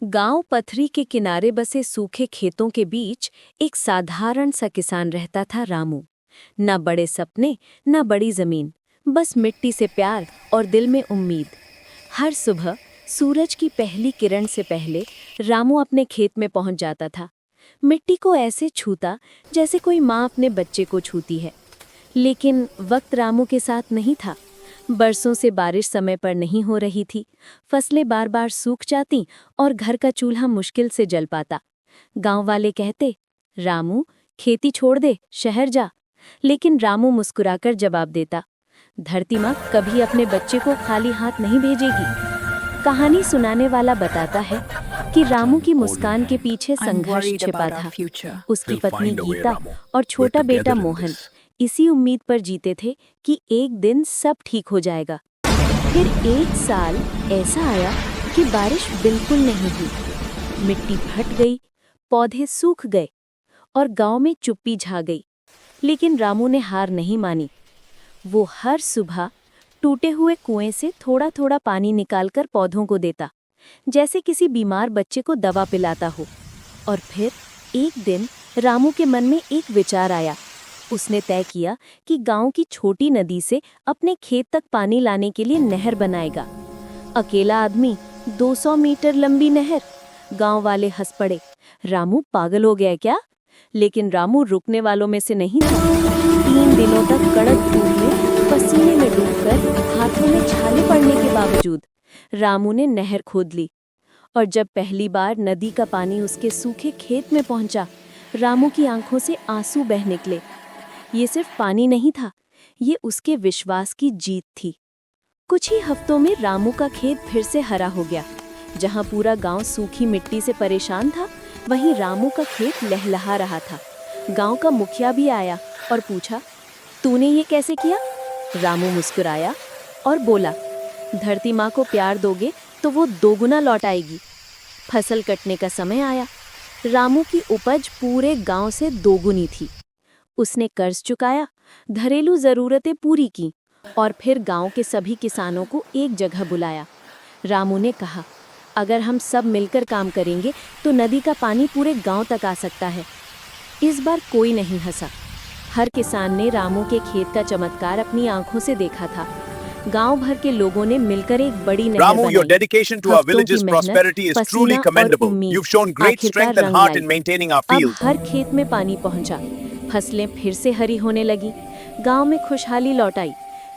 गांव पथरी के किनारे बसे सूखे खेतों के बीच एक साधारण सा किसान रहता था रामू। न बड़े सपने, न बड़ी जमीन, बस मिट्टी से प्यार और दिल में उम्मीद। हर सुबह सूरज की पहली किरण से पहले रामू अपने खेत में पहुंच जाता था। मिट्टी को ऐसे छूता जैसे कोई माँ अपने बच्चे को छूती है। लेकिन वक्त रामू के साथ नहीं था। बरसों से बारिश समय पर नहीं हो रही थी, फसलें बार बार सूख जाती और घर का चूल्हा मुश्किल से जल पाता। गांव वाले कहते, रामू खेती छोड़ दे, शहर जा। लेकिन रामू मुस्कुराकर जवाब देता, धरती माँ कभी अपने बच्चे को खाली हाथ नहीं भेजेगी। कहानी सुनाने वाला बताता है कि रामू की मुस्कान के पीछे संघर्ष छिपा था। उसकी पत्नी गीता और छोटा बेटा मोहन इसी उम्मीद पर जीते थे कि एक दिन सब ठीक हो जाएगा। फिर एक साल ऐसा आया कि बारिश बिल्कुल नहीं हुई। मिट्टी फट गई, पौधे सूख गए और गांव में चुप्पी छा गई। लेकिन रामू ने हार नहीं मानी। वो हर सुबह टूटे हुए कुएं से थोड़ा थोड़ा पानी निकालकर पौधों को देता, जैसे किसी बीमार बच्चे को दवा पिलाता हो। और फिर एक दिन रामू के मन में एक विचार आया। उसने तय किया कि गांव की छोटी नदी से अपने खेत तक पानी लाने के लिए नहर बनाएगा। अकेला आदमी, 200 मीटर लंबी नहर। गांव वाले हंस पड़े, रामू पागल हो गया क्या? लेकिन रामू रुकने वालों में से नहीं था। 3 दिनों तक कड़क धूप में पसीने में डूबकर, हाथों में छाले पड़ने के बावजूद रामू ने नहर खोद ली। और जब पहली बार नदी का पानी उसके सूखे खेत में पहुंचा, रामू की आंखों से आंसू बह निकले। ये सिर्फ पानी नहीं था, ये उसके विश्वास की जीत थी। कुछ ही हफ्तों में रामू का खेत फिर से हरा हो गया। जहां पूरा गांव सूखी मिट्टी से परेशान था, वहीं रामू का खेत लहलहा रहा था। गांव का मुखिया भी आया और पूछा, तूने ये कैसे किया? रामू मुस्कुराया और बोला, धरती माँ को प्यार दोगे तो वो दोगुना लौट आएगी। फसल कटने का समय आया। रामू की उपज पूरे गांव से दोगुनी थी। उसने कर्ज चुकाया, घरेलू जरूरतें पूरी की और फिर गांव के सभी किसानों को एक जगह बुलाया। रामू ने कहा, अगर हम सब मिलकर काम करेंगे तो नदी का पानी पूरे गांव तक आ सकता है। इस बार कोई नहीं हंसा। हर किसान ने रामू के खेत का चमत्कार अपनी आंखों से देखा था। गांव भर के लोगों ने मिलकर एक बड़ी नहर Ramu, बनाई। your dedication to our village's prosperity is truly commendable. You've shown great strength and heart in maintaining our fields. अब हर खेत में पानी पहुंचा, फसलें फिर से हरी होने लगी, गांव में खुशहाली लौट आई।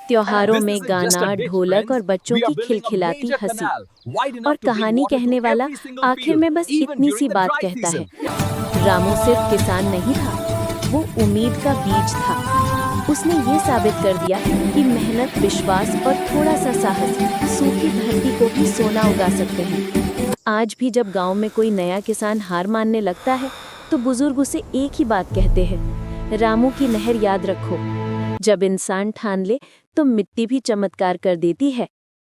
त्योहारों में गाना, ढोलक और बच्चों की खिलखिलाती हंसी। और कहानी कहने वाला आखिर में बस इतनी सी बात कहता है, रामू सिर्फ किसान नहीं था, वो उम्मीद का बीज था। उसने ये साबित कर दिया कि मेहनत, विश्वास और थोड़ा सा साहस सूखी धरती को भी सोना उगा सकते हैं। आज भी जब गांव में कोई नया किसान हार मानने लगता है तो बुजुर्ग उसे एक ही बात कहते हैं, रामू की नहर याद रखो। जब इंसान ठान ले तो मिट्टी भी चमत्कार कर देती है।